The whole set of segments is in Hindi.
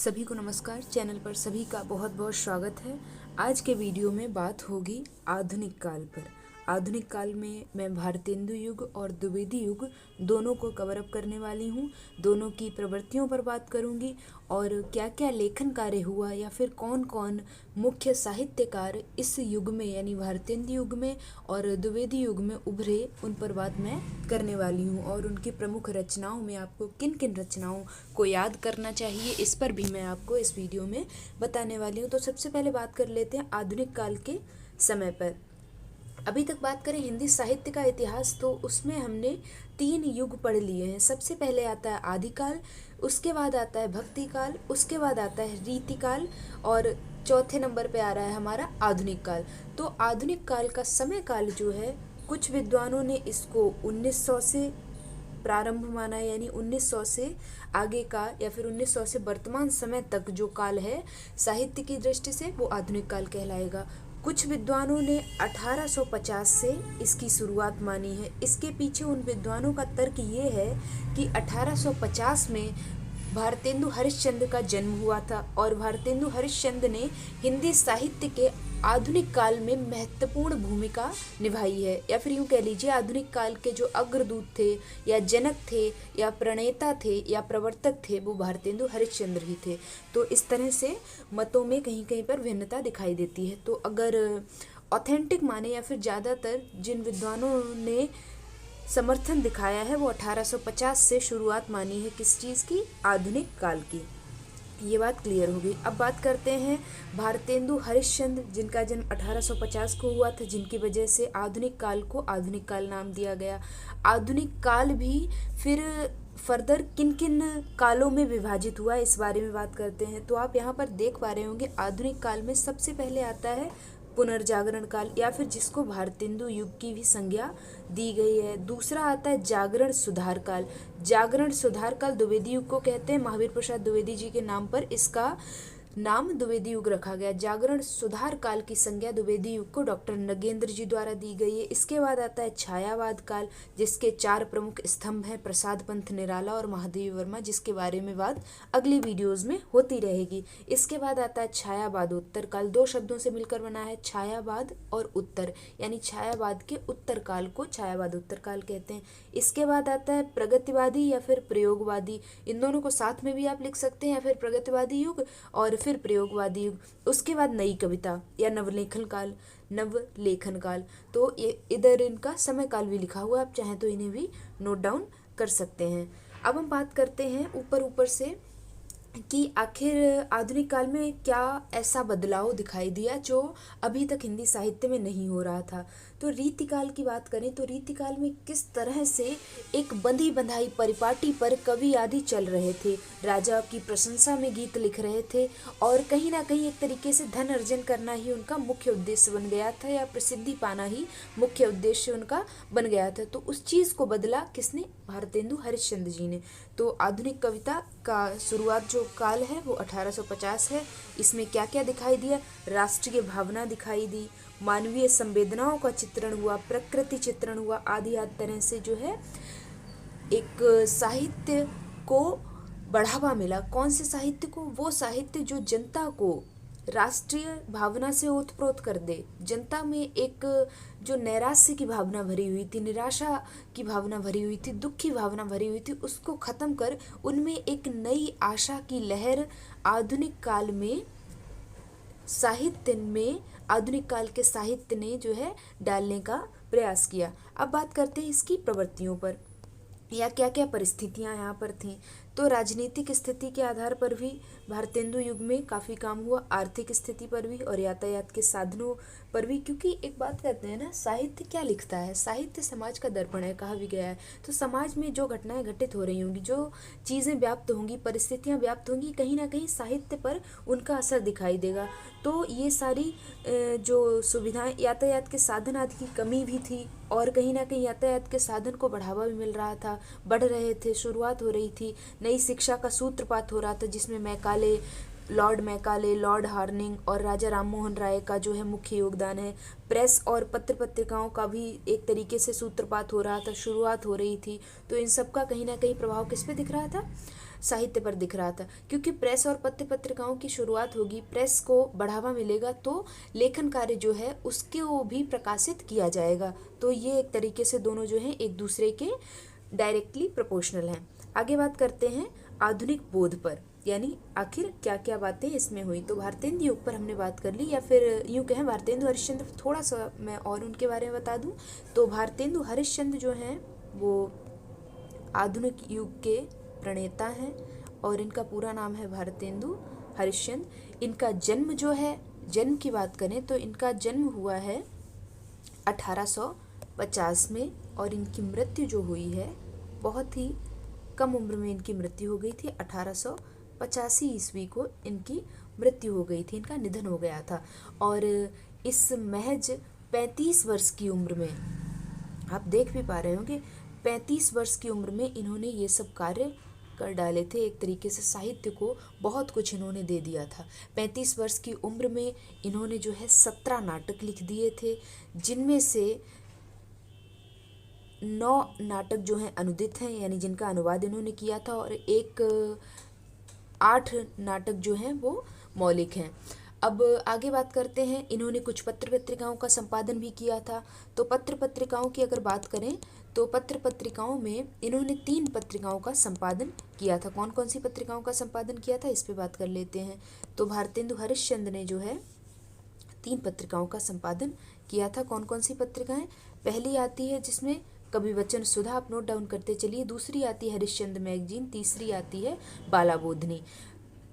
सभी को नमस्कार। चैनल पर सभी का बहुत बहुत स्वागत है। आज के वीडियो में बात होगी आधुनिक काल पर। आधुनिक काल में मैं भारतेंदु युग और द्विवेदी युग दोनों को कवर अप करने वाली हूँ। दोनों की प्रवृत्तियों पर बात करूँगी और क्या क्या लेखन कार्य हुआ या फिर कौन कौन मुख्य साहित्यकार इस युग में यानी भारतेंदु युग में और द्विवेदी युग में उभरे, उन पर बात मैं करने वाली हूँ। और उनकी प्रमुख रचनाओं में आपको किन किन रचनाओं को याद करना चाहिए, इस पर भी मैं आपको इस वीडियो में बताने वाली हूँ। तो सबसे पहले बात कर लेते हैं आधुनिक काल के समय पर। अभी तक बात करें हिंदी साहित्य का इतिहास, तो उसमें हमने 3 युग पढ़ लिए हैं। सबसे पहले आता है आदिकाल, उसके बाद आता है भक्ति काल, उसके बाद आता है रीतिकाल और चौथे नंबर पे आ रहा है हमारा आधुनिक काल। तो आधुनिक काल का समय काल जो है, कुछ विद्वानों ने इसको 1900 से प्रारंभ माना, यानी 1900 से आगे का या फिर 1900 से वर्तमान समय तक जो काल है साहित्य की दृष्टि से, वो आधुनिक काल कहलाएगा। कुछ विद्वानों ने 1850 से इसकी शुरुआत मानी है। इसके पीछे उन विद्वानों का तर्क ये है कि 1850 में भारतेंदु हरिश्चंद्र का जन्म हुआ था और भारतेंदु हरिश्चंद्र ने हिंदी साहित्य के आधुनिक काल में महत्वपूर्ण भूमिका निभाई है, या फिर यूँ कह लीजिए आधुनिक काल के जो अग्रदूत थे या जनक थे या प्रणेता थे या प्रवर्तक थे, वो भारतेंदु हरिश्चंद्र ही थे। तो इस तरह से मतों में कहीं कहीं पर भिन्नता दिखाई देती है। तो अगर ऑथेंटिक माने या फिर ज़्यादातर जिन विद्वानों ने समर्थन दिखाया है, वो 1850 से शुरुआत मानी है किस चीज़ की, आधुनिक काल की। ये बात क्लियर हो गई। अब बात करते हैं भारतेंदु हरिश्चंद्र, जिनका जन्म 1850 को हुआ था, जिनकी वजह से आधुनिक काल को आधुनिक काल नाम दिया गया। आधुनिक काल भी फिर फर्दर किन किन कालों में विभाजित हुआ, इस बारे में बात करते हैं। तो आप यहाँ पर देख पा रहे होंगे आधुनिक काल में सबसे पहले आता है पुनर्जागरण काल, या फिर जिसको भारतेंदु युग की भी संज्ञा दी गई है। दूसरा आता है जागरण सुधार काल। जागरण सुधार काल द्विवेदी युग को कहते हैं। महावीर प्रसाद द्विवेदी जी के नाम पर इसका नाम द्विवेदी युग रखा गया। जागरण सुधार काल की संज्ञा द्विवेदी युग को डॉक्टर नगेंद्र जी द्वारा दी गई है। इसके बाद आता है छायावाद काल, जिसके 4 प्रमुख स्तंभ हैं, प्रसाद पंत निराला और महादेवी वर्मा, जिसके बारे में बात अगली वीडियोज में होती रहेगी। इसके बाद आता है छायावाद उत्तर काल। 2 शब्दों से मिलकर बना है छायावाद और उत्तर, यानी छायावाद के उत्तर काल को छायावाद उत्तर काल कहते हैं। इसके बाद आता है प्रगतिवादी या फिर प्रयोगवादी। इन दोनों को साथ में भी आप लिख सकते हैं, या फिर प्रगतिवादी युग और फिर प्रयोगवादी युग। उसके बाद नई कविता या नवलेखन काल, नवलेखन काल। तो ये इधर इनका समय काल भी लिखा हुआ है, आप चाहें तो इन्हें भी नोट डाउन कर सकते हैं। अब हम बात करते हैं ऊपर ऊपर से कि आखिर आधुनिक काल में क्या ऐसा बदलाव दिखाई दिया जो अभी तक हिंदी साहित्य में नहीं हो रहा था। तो रीतिकाल की बात करें तो रीतिकाल में किस तरह से एक बंधी बंधाई परिपाटी पर कवि आदि चल रहे थे, राजा की प्रशंसा में गीत लिख रहे थे और कहीं ना कहीं एक तरीके से धन अर्जन करना ही उनका मुख्य उद्देश्य बन गया था, या प्रसिद्धि पाना ही मुख्य उद्देश्य उनका बन गया था। तो उस चीज़ को बदला किसने, भारतेंदु हरिश्चंद्र जी ने। तो आधुनिक कविता का शुरुआत जो काल है वो 1850 है। इसमें क्या क्या दिखाई दिया, राष्ट्रीय भावना दिखाई दी, मानवीय संवेदनाओं का चित्रण हुआ, प्रकृति चित्रण हुआ, आदि आदि तरह से जो है एक साहित्य को बढ़ावा मिला। कौन से साहित्य को, वो साहित्य जो जनता को राष्ट्रीय भावना से ओतप्रोत कर दे। जनता में एक जो नैराश्य की भावना भरी हुई थी, निराशा की भावना भरी हुई थी, दुख की भावना भरी हुई थी, उसको ख़त्म कर उनमें एक नई आशा की लहर आधुनिक काल में साहित्य में, आधुनिक काल के साहित्य ने जो है डालने का प्रयास किया। अब बात करते हैं इसकी प्रवृत्तियों पर, या क्या क्या परिस्थितियां यहाँ पर थीं। तो राजनीतिक स्थिति के आधार पर भी भारतेंदु युग में काफ़ी काम हुआ, आर्थिक स्थिति पर भी और यातायात के साधनों पर भी। क्योंकि एक बात कहते हैं ना, साहित्य क्या लिखता है, साहित्य समाज का दर्पण है, कहा भी गया है। तो समाज में जो घटनाएं घटित हो रही होंगी, जो चीज़ें व्याप्त होंगी, परिस्थितियाँ व्याप्त होंगी, कहीं ना कहीं साहित्य पर उनका असर दिखाई देगा। तो ये सारी जो सुविधाएं, यातायात के साधन आदि की कमी भी थी और कहीं ना कहीं यातायात के साधन को बढ़ावा भी मिल रहा था, बढ़ रहे थे, शुरुआत हो रही थी। नई शिक्षा का सूत्रपात हो रहा था, जिसमें मैकाले, लॉर्ड हार्डिंग और राजा राममोहन राय का जो है मुख्य योगदान है। प्रेस और पत्र पत्रिकाओं का भी एक तरीके से सूत्रपात हो रहा था, शुरुआत हो रही थी। तो इन सब का कहीं ना कहीं प्रभाव किस पे दिख रहा था, साहित्य पर दिख रहा था, क्योंकि प्रेस और पत्र पत्रिकाओं की शुरुआत होगी, प्रेस को बढ़ावा मिलेगा तो लेखन कार्य जो है उसको भी प्रकाशित किया जाएगा। तो ये एक तरीके से दोनों जो हैं एक दूसरे के डायरेक्टली प्रोपोर्शनल हैं। आगे बात करते हैं आधुनिक बोध पर, यानी आखिर क्या क्या बातें इसमें हुई। तो भारतेंदु युग पर हमने बात कर ली, या फिर यूँ कहें भारतेंदु हरिश्चंद्र। थोड़ा सा मैं और उनके बारे में बता दूं तो भारतेंदु हरिश्चंद्र जो हैं वो आधुनिक युग के प्रणेता हैं और इनका पूरा नाम है भारतेंदु हरिश्चंद्र। इनका जन्म जो है, जन्म की बात करें तो इनका जन्म हुआ है 1850 में और इनकी मृत्यु जो हुई है बहुत ही कम उम्र में इनकी मृत्यु हो गई थी। 1885 ईस्वी को इनकी मृत्यु हो गई थी, इनका निधन हो गया था। और इस महज 35 वर्ष की उम्र में, आप देख भी पा रहे होंगे, 35 वर्ष की उम्र में इन्होंने ये सब कार्य कर डाले थे। एक तरीके से साहित्य को बहुत कुछ इन्होंने दे दिया था। 35 वर्ष की उम्र में इन्होंने जो है 17 नाटक लिख दिए थे, जिनमें से 9 नाटक जो हैं अनुदित हैं, यानी जिनका अनुवाद इन्होंने किया था, और 8 नाटक जो हैं वो मौलिक हैं। अब आगे बात करते हैं, इन्होंने कुछ पत्र पत्रिकाओं का संपादन भी किया था। तो पत्र पत्रिकाओं की अगर बात करें तो पत्र पत्रिकाओं में इन्होंने 3 पत्रिकाओं का संपादन किया था। कौन कौन सी पत्रिकाओं का संपादन किया था, इस पे बात कर लेते हैं। तो भारतेंदु हरिश्चंद्र ने जो है 3 पत्रिकाओं का संपादन किया था। कौन कौन सी पत्रिकाएं? पहली आती है जिसमें कवि वचन सुधा, आप नोट डाउन करते चलिए। दूसरी आती है हरिश्चंद्र मैगजीन। तीसरी आती है बालाबोधनी।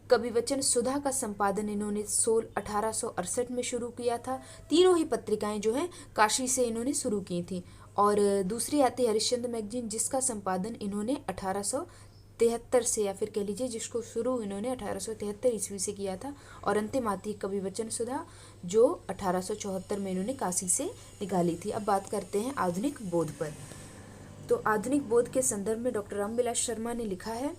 कवि वचन सुधा का संपादन इन्होंने 1868 में शुरू किया था। तीनों ही पत्रिकाएं जो हैं काशी से इन्होंने शुरू की थी। और दूसरी आती है हरिश्चंद्र मैगजीन, जिसका संपादन इन्होंने 1873 से, या फिर कह लीजिए जिसको शुरू इन्होंने 1873 ईस्वी से किया था। और अंतिम आती है कवि वचन सुधा, जो 1874 में इन्होंने काशी से निकाली थी। अब बात करते हैं आधुनिक बोध पर। तो आधुनिक बोध के संदर्भ में डॉक्टर रामविलास शर्मा ने लिखा है,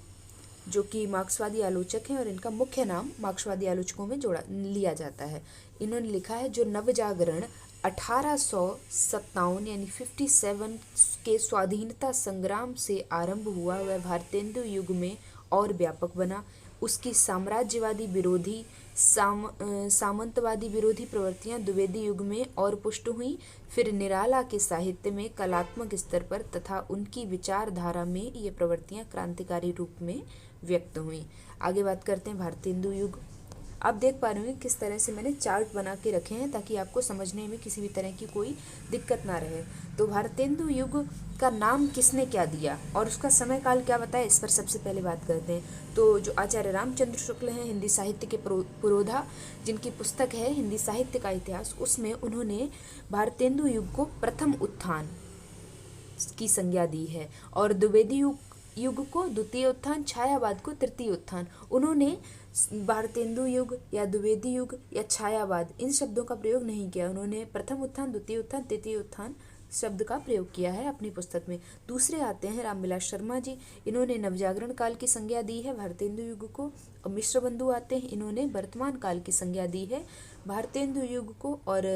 जो कि मार्क्सवादी आलोचक हैं और इनका मुख्य नाम मार्क्सवादी आलोचकों में जोड़ा लिया जाता है। इन्होंने लिखा है, जो नवजागरण 1857 यानी 57 के स्वाधीनता संग्राम से आरंभ हुआ, वह भारतेंदु युग में और व्यापक बना। उसकी साम्राज्यवादी विरोधी, सामंतवादी विरोधी प्रवृत्तियां द्विवेदी युग में और पुष्ट हुई। फिर निराला के साहित्य में कलात्मक स्तर पर तथा उनकी विचारधारा में ये प्रवृत्तियां क्रांतिकारी रूप में व्यक्त हुई। आगे बात करते हैं भारतेंदु युग। आप देख पा रहे हैं किस तरह से मैंने चार्ट बना के रखे हैं, ताकि आपको समझने में किसी भी तरह की कोई दिक्कत ना रहे। तो भारतेंदु युग का नाम किसने क्या दिया और उसका समय काल क्या बताया, इस पर सबसे पहले बात करते हैं। तो जो आचार्य रामचंद्र शुक्ल हैं, हिंदी साहित्य के पुरोधा, जिनकी पुस्तक है हिंदी साहित्य का इतिहास, उसमें उन्होंने भारतेंदु युग को प्रथम उत्थान की संज्ञा दी है और द्विवेदी युग को द्वितीय उत्थान, छायावाद को तृतीय उत्थान। उन्होंने भारतेंदु युग या द्विवेदी युग या छायावाद इन शब्दों का प्रयोग नहीं किया। उन्होंने प्रथम उत्थान, द्वितीय उत्थान, तृतीय उत्थान शब्द का प्रयोग किया है अपनी पुस्तक में। दूसरे आते हैं रामविलास शर्मा जी। इन्होंने नवजागरण काल की संज्ञा दी है भारतेंदु युग को। और मिश्र बंधु आते हैं, इन्होंने वर्तमान काल की संज्ञा दी है भारतेंदु युग को। और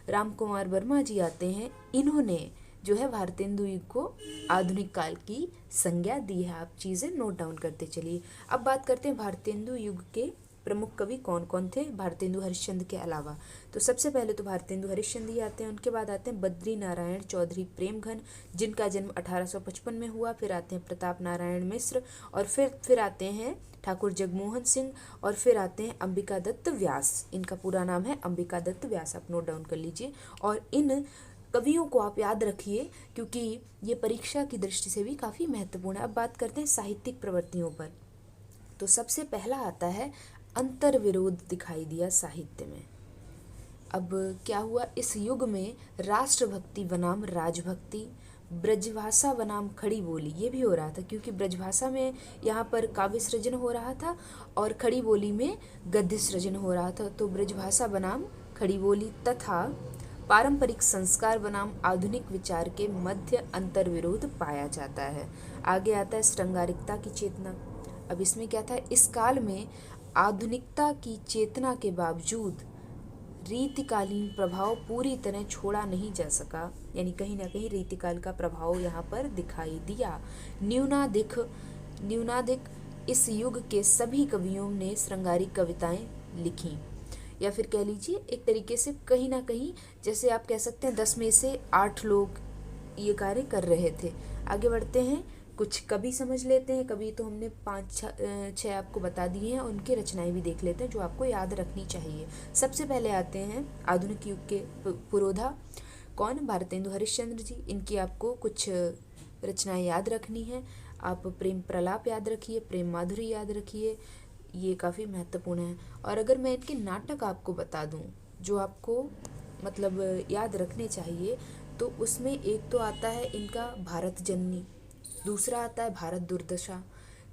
राम कुमार वर्मा जी आते हैं, इन्होंने जो है भारतेंदु युग को आधुनिक काल की संज्ञा दी है। आप चीज़ें नोट डाउन करते चलिए। अब बात करते हैं भारतेंदु युग के प्रमुख कवि कौन कौन थे भारतेंदु हरिश्चंद्र के अलावा। तो सबसे पहले तो भारतेंदु हरिश्चंद्र ही आते हैं। उनके बाद आते हैं बद्री नारायण चौधरी प्रेमघन, जिनका जन्म 1855 में हुआ। फिर आते हैं प्रताप नारायण मिश्र, और फिर आते हैं ठाकुर जगमोहन सिंह, और फिर आते हैं अंबिका दत्त व्यास। इनका पूरा नाम है अंबिका दत्त व्यास, आप नोट डाउन कर लीजिए। और इन कवियों को आप याद रखिए, क्योंकि ये परीक्षा की दृष्टि से भी काफ़ी महत्वपूर्ण है। अब बात करते हैं साहित्यिक प्रवृत्तियों पर। तो सबसे पहला आता है अंतर्विरोध दिखाई दिया साहित्य में। अब क्या हुआ, इस युग में राष्ट्रभक्ति बनाम राजभक्ति, ब्रजभाषा बनाम खड़ी बोली, ये भी हो रहा था, क्योंकि ब्रजभाषा में यहाँ पर काव्य सृजन हो रहा था और खड़ी बोली में गद्य सृजन हो रहा था। तो ब्रजभाषा बनाम खड़ी बोली तथा पारंपरिक संस्कार बनाम आधुनिक विचार के मध्य अंतर्विरोध पाया जाता है। आगे आता है श्रृंगारिकता की चेतना। अब इसमें क्या था, इस काल में आधुनिकता की चेतना के बावजूद रीतिकालीन प्रभाव पूरी तरह छोड़ा नहीं जा सका, यानी कहीं ना कहीं रीतिकाल का प्रभाव यहाँ पर दिखाई दिया। न्यूनाधिक इस युग के सभी कवियों ने श्रृंगारिक कविताएं लिखी। या फिर कह लीजिए एक तरीके से कहीं ना कहीं जैसे आप कह सकते हैं 10 में से 8 लोग ये कार्य कर रहे थे। आगे बढ़ते हैं, कुछ कवि समझ लेते हैं। कवि तो हमने 5-6 आपको बता दिए हैं, उनकी रचनाएं भी देख लेते हैं जो आपको याद रखनी चाहिए। सबसे पहले आते हैं आधुनिक युग के पुरोधा। कौन? भारतेंदु हरिश्चंद्र जी। इनकी आपको कुछ रचनाएं याद रखनी है। आप प्रेम प्रलाप याद रखिए, प्रेम माधुरी याद रखिए, ये काफ़ी महत्वपूर्ण है। और अगर मैं इनके नाटक आपको बता दूं जो आपको मतलब याद रखने चाहिए, तो उसमें एक तो आता है इनका भारत जननी, दूसरा आता है भारत दुर्दशा,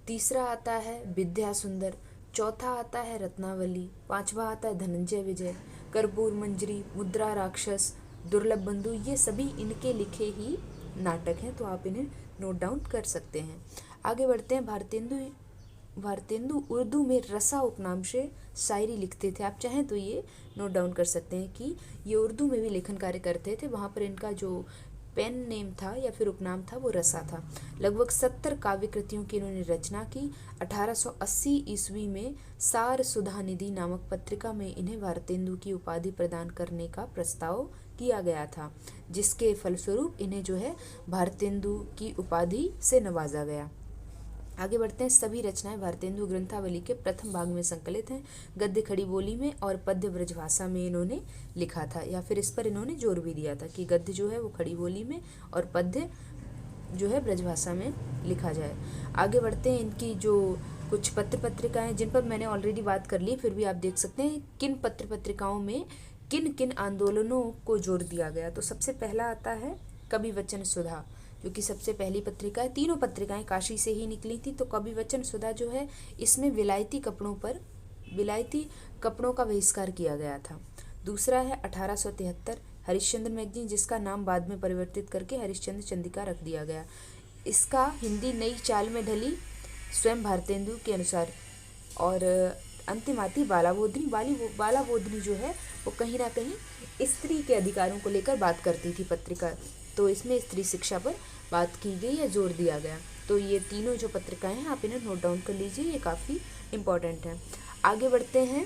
तीसरा आता है विद्या सुंदर, चौथा आता है रत्नावली, पांचवा आता है धनंजय विजय, कर्पूर मंजरी, मुद्रा राक्षस, दुर्लभ बंधु। ये सभी इनके लिखे ही नाटक हैं, तो आप इन्हें नोट डाउन कर सकते हैं। आगे बढ़ते हैं, भारतेंदु उर्दू में रसा उपनाम से शायरी लिखते थे। आप चाहें तो ये नोट डाउन कर सकते हैं कि ये उर्दू में भी लेखन कार्य करते थे। वहाँ पर इनका जो पेन नेम था या फिर उपनाम था वो रसा था। लगभग 70 काव्य कृतियों की इन्होंने रचना की। 1880 ईस्वी में सार सुधा निधि नामक पत्रिका में इन्हें भारतेंदु की उपाधि प्रदान करने का प्रस्ताव किया गया था, जिसके फलस्वरूप इन्हें जो है भारतेंदु की उपाधि से नवाजा गया। आगे बढ़ते हैं, सभी रचनाएं भारतेंदु ग्रंथावली के प्रथम भाग में संकलित हैं। गद्य खड़ी बोली में और पद्य ब्रजभाषा में इन्होंने लिखा था, या फिर इस पर इन्होंने जोर भी दिया था कि गद्य जो है वो खड़ी बोली में और पद्य जो है ब्रजभाषा में लिखा जाए। आगे बढ़ते हैं, इनकी जो कुछ पत्र पत्रिकाएं जिन पर मैंने ऑलरेडी बात कर ली, फिर भी आप देख सकते हैं किन पत्र पत्रिकाओं में किन किन आंदोलनों को जोर दिया गया। तो सबसे पहला आता है कवि वचन सुधा, जो कि सबसे पहली पत्रिका है। तीनों पत्रिकाएं काशी से ही निकली थी। तो कवि वचन सुधा जो है इसमें विलायती कपड़ों का बहिष्कार किया गया था। दूसरा है 1873 हरिश्चंद्र मैगजीन, जिसका नाम बाद में परिवर्तित करके हरिश्चंद्र चंद्रिका रख दिया गया। इसका हिंदी नई चाल में ढली स्वयं भारतेंदु के अनुसार। और अंतिम आती बालाबोधनी। बालाबोधनी जो है वो कहीं ना कहीं स्त्री के अधिकारों को लेकर बात करती थी पत्रिका, तो इसमें स्त्री शिक्षा पर बात की गई या जोर दिया गया। तो ये तीनों जो पत्रिकाएं हैं आप इन्हें नोट डाउन कर लीजिए, ये काफ़ी इम्पॉर्टेंट है। आगे बढ़ते हैं,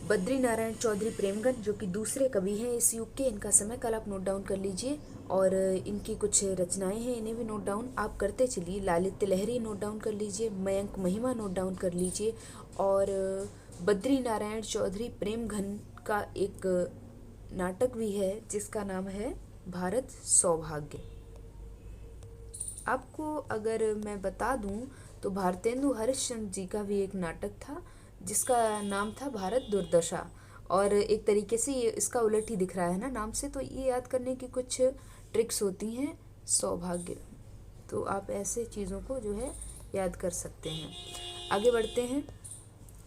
बद्री नारायण चौधरी प्रेमगन, जो कि दूसरे कवि हैं इस युग के। इनका समय काल आप नोट डाउन कर लीजिए और इनकी कुछ रचनाएं हैं इन्हें भी नोट डाउन आप करते चलिए। लालित्य लहरी नोट डाउन कर लीजिए, मयंक महिमा नोट डाउन कर लीजिए, और बद्री नारायण चौधरी प्रेमघन का एक नाटक भी है जिसका नाम है भारत सौभाग्य। आपको अगर मैं बता दूं तो भारतेंदु हरिश्चंद्र जी का भी एक नाटक था जिसका नाम था भारत दुर्दशा, और एक तरीके से ये इसका उलट ही दिख रहा है ना नाम से, तो ये याद करने की कुछ ट्रिक्स होती हैं। सौभाग्य, तो आप ऐसे चीज़ों को जो है याद कर सकते हैं। आगे बढ़ते हैं,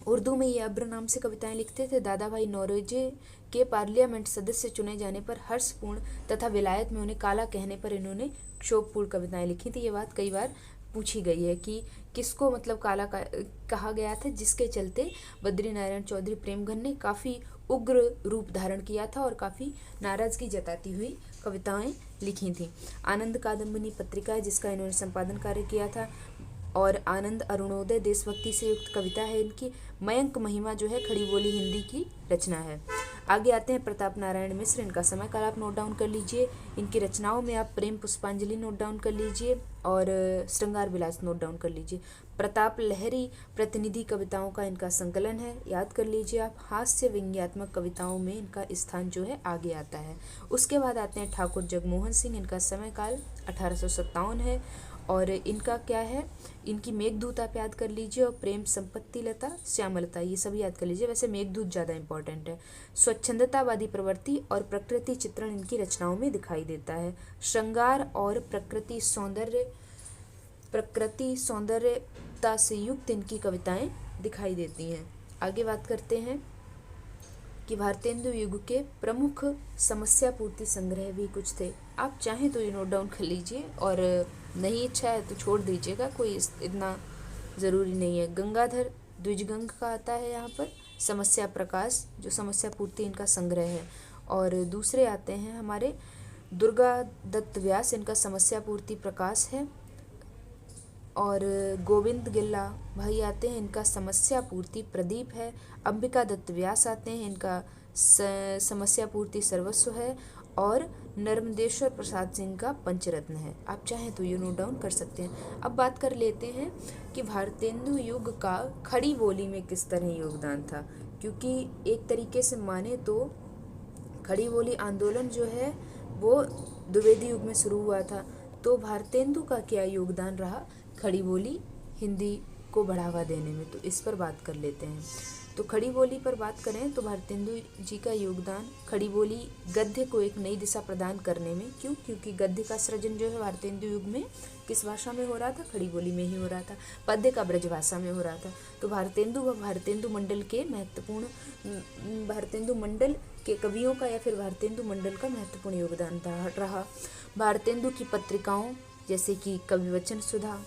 उर्दू में ये अब्र नाम से कविताएं लिखते थे। दादा भाई नौरोजी के पार्लियामेंट सदस्य चुने जाने पर हर्षपूर्ण तथा विलायत में उन्हें काला कहने पर इन्होंने क्षोभपूर्ण कविताएं लिखी थी। ये बात कई बार पूछी गई है कि किसको मतलब काला कहा गया था, जिसके चलते बद्री नारायण चौधरी प्रेमघन ने काफ़ी उग्र रूप धारण किया था और काफ़ी नाराज़गी जताती हुई कविताएं लिखी थी। आनंद कादम्बिनी पत्रिका है जिसका इन्होंने संपादन कार्य किया था, और आनंद अरुणोदय देशभक्ति से युक्त कविता है इनकी। मयंक महिमा जो है खड़ी बोली हिंदी की रचना है। आगे आते हैं प्रताप नारायण मिश्र, इनका समय काल आप नोट डाउन कर लीजिए। इनकी रचनाओं में आप प्रेम पुष्पांजलि नोट डाउन कर लीजिए और श्रृंगार विलास नोट डाउन कर लीजिए। प्रताप लहरी प्रतिनिधि कविताओं का इनका संकलन है, याद कर लीजिए आप। हास्य व्यंग्यात्मक कविताओं में इनका स्थान जो है आगे आता है। उसके बाद आते हैं ठाकुर जगमोहन सिंह, इनका समय काल 1857 है, और इनका क्या है, इनकी मेघदूत आप याद कर लीजिए, और प्रेम संपत्ति लता श्यामलता ये सब याद कर लीजिए। वैसे मेघदूत ज़्यादा इंपॉर्टेंट है। स्वच्छंदतावादी प्रवृत्ति और प्रकृति चित्रण इनकी रचनाओं में दिखाई देता है। श्रृंगार और प्रकृति सौंदर्यता से युक्त इनकी कविताएं दिखाई देती हैं। आगे बात करते हैं कि भारतेंदु युग के प्रमुख समस्या पूर्ति संग्रह भी कुछ थे। आप चाहें तो ये नोट डाउन कर लीजिए, और नहीं इच्छा है तो छोड़ दीजिएगा, कोई इतना ज़रूरी नहीं है। गंगाधर द्विजगंग का आता है यहाँ पर। समस्या प्रकाश जो समस्या पूर्ति इनका संग्रह है, और दूसरे आते हैं हमारे दुर्गा दत्त व्यास, इनका समस्या पूर्ति प्रकाश है। और गोविंद गिल्ला भाई आते हैं, इनका समस्या पूर्ति प्रदीप है। अंबिका दत्त व्यास आते हैं, इनका समस्या पूर्ति सर्वस्व है। और नर्मदेश्वर प्रसाद सिंह का पंचरत्न है। आप चाहें तो ये नोट डाउन कर सकते हैं। अब बात कर लेते हैं कि भारतेंदु युग का खड़ी बोली में किस तरह योगदान था, क्योंकि एक तरीके से माने तो खड़ी बोली आंदोलन जो है वो द्विवेदी युग में शुरू हुआ था। तो भारतेंदु का क्या योगदान रहा खड़ी बोली हिंदी को बढ़ावा देने में, तो इस पर बात कर लेते हैं। तो खड़ी बोली पर बात करें तो भारतेंदु जी का योगदान खड़ी बोली गद्य को एक नई दिशा प्रदान करने में। क्यों? क्योंकि गद्य का सृजन जो है भारतेंदु युग में किस भाषा में हो रहा था? खड़ी बोली में ही हो रहा था। पद्य का ब्रजभाषा में हो रहा था। तो भारतेंदु व भारतेंदु मंडल के महत्वपूर्ण भारतेंदु मंडल के कवियों का या फिर भारतेंदु मंडल का महत्वपूर्ण योगदान रहा। भारतेंदु की पत्रिकाओं जैसे कि कविवचन सुधा,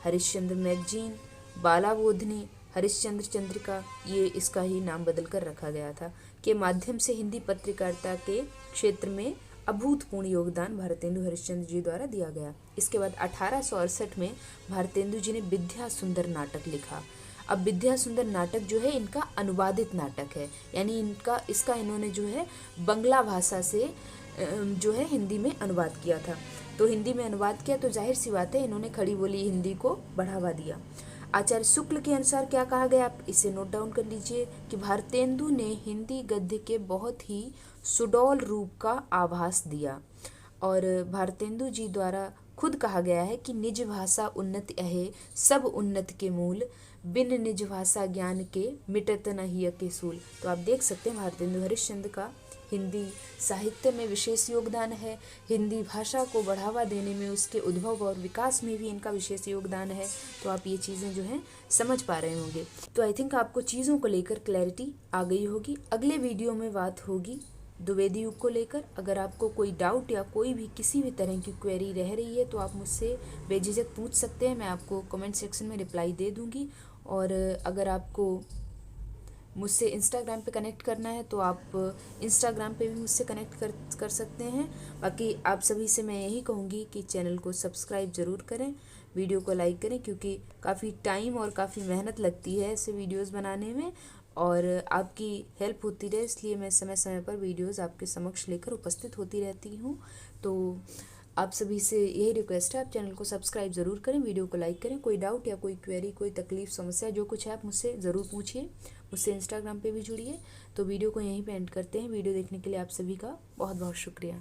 हरिश्चंद्र मैगजीन, बाला बोधनी, हरिश्चंद्र चंद्रिका, ये इसका ही नाम बदल कर रखा गया था, के माध्यम से हिंदी पत्रकारिता के क्षेत्र में अभूतपूर्व योगदान भारतेंदु हरिश्चंद्र जी द्वारा दिया गया। इसके बाद 1868 में भारतेंदु जी ने विद्या सुंदर नाटक लिखा। अब विद्या सुंदर नाटक जो है इनका अनुवादित नाटक है, यानी इसका इन्होंने जो है बंगला भाषा से जो है हिंदी में अनुवाद किया था। तो हिंदी में अनुवाद किया तो जाहिर सी बात है इन्होंने खड़ी बोली हिंदी को बढ़ावा दिया। आचार्य शुक्ल के अनुसार क्या कहा गया, आप इसे नोट डाउन कर लीजिए कि भारतेंदु ने हिंदी गद्य के बहुत ही सुडौल रूप का आभास दिया। और भारतेंदु जी द्वारा खुद कहा गया है कि निज भाषा उन्नति अहे सब उन्नति के मूल, बिन निज भाषा ज्ञान के मिटत न हिय के सूल। तो आप देख सकते हैं भारतेंदु हरिश्चंद्र का हिंदी साहित्य में विशेष योगदान है। हिंदी भाषा को बढ़ावा देने में, उसके उद्भव और विकास में भी इनका विशेष योगदान है। तो आप ये चीज़ें जो हैं समझ पा रहे होंगे। तो आई थिंक आपको चीज़ों को लेकर क्लैरिटी आ गई होगी। अगले वीडियो में बात होगी द्विवेदी युग को लेकर। अगर आपको कोई डाउट या कोई भी किसी भी तरह की क्वेरी रह रही है तो आप मुझसे बेझिझक पूछ सकते हैं, मैं आपको कमेंट सेक्शन में रिप्लाई दे दूँगी। और अगर आपको मुझसे इंस्टाग्राम पे कनेक्ट करना है तो आप इंस्टाग्राम पे भी मुझसे कनेक्ट कर सकते हैं। बाकी आप सभी से मैं यही कहूँगी कि चैनल को सब्सक्राइब ज़रूर करें, वीडियो को लाइक करें, क्योंकि काफ़ी टाइम और काफ़ी मेहनत लगती है ऐसे वीडियोस बनाने में, और आपकी हेल्प होती रहे इसलिए मैं समय समय पर वीडियोस आपके समक्ष लेकर उपस्थित होती रहती हूँ। तो आप सभी से यही रिक्वेस्ट है, आप चैनल को सब्सक्राइब ज़रूर करें, वीडियो को लाइक करें। कोई डाउट या कोई क्वेरी, कोई तकलीफ, समस्या जो कुछ है आप मुझसे ज़रूर पूछिए। मुझसे इंस्टाग्राम पे भी जुड़िए। तो वीडियो को यहीं पे एंड करते हैं। वीडियो देखने के लिए आप सभी का बहुत बहुत शुक्रिया।